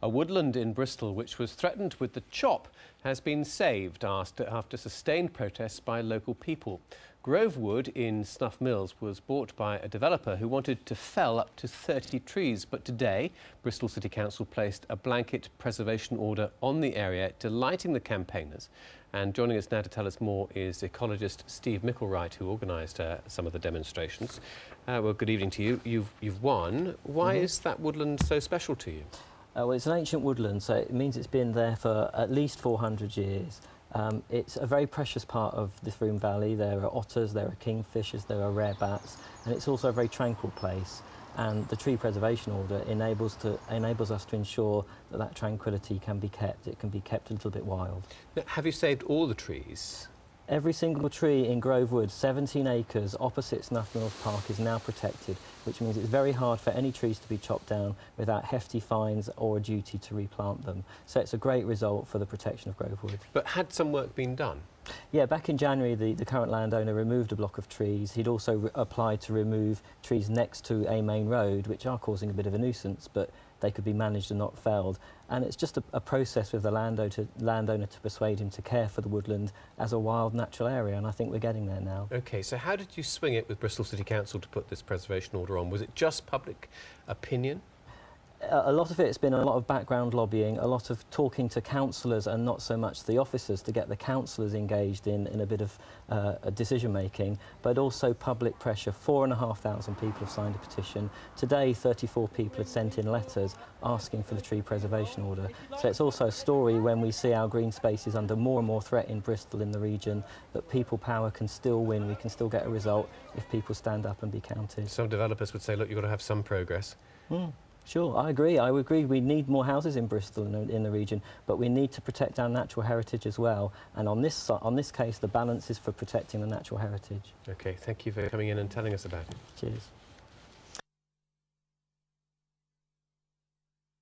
A woodland in Bristol, which was threatened with the chop, has been saved after sustained protests by local people. Grove Wood in Snuff Mills was bought by a developer who wanted to fell up to 30 trees. But today, Bristol City Council placed a blanket preservation order on the area, delighting the campaigners. And joining us now to tell us more is ecologist Steve Micklewright, who organised some of the demonstrations. Well, good evening to you. You've won. Why is that woodland so special to you? Well, it's an ancient woodland, so it means it's been there for at least 400 years. It's a very precious part of the Froome Valley. There are otters, there are kingfishers, there are rare bats, and it's also a very tranquil place. And the tree preservation order enables us to ensure that that tranquility can be kept. It can be kept a little bit wild. Now, have you saved all the trees? Every single tree in Grove Wood, 17 acres opposite Snuff Mills Park, is now protected, which means it's very hard for any trees to be chopped down without hefty fines or a duty to replant them. So it's a great result for the protection of Grove Wood. But had some work been done? Yeah, back in January, the current landowner removed a block of trees. He'd also applied to remove trees next to a main road, which are causing a bit of a nuisance, but they could be managed and not felled. And it's just a process with the landowner to persuade him to care for the woodland as a wild natural area, and I think we're getting there now. OK, so how did you swing it with Bristol City Council to put this preservation order on? Was it just public opinion? A lot of it has been a lot of background lobbying, a lot of talking to councillors and not so much the officers, to get the councillors engaged in a bit of decision making, but also public pressure. 4,500 people have signed a petition. Today 34 people had sent in letters asking for the tree preservation order. So it's also a story when we see our green spaces under more and more threat in Bristol, in the region, that people power can still win. We can still get a result if people stand up and be counted. Some developers would say, look, you've got to have some progress. Sure, I agree. I agree. We need more houses in Bristol in the region, but we need to protect our natural heritage as well. And on this case, the balance is for protecting the natural heritage. OK, thank you for coming in and telling us about it. Cheers.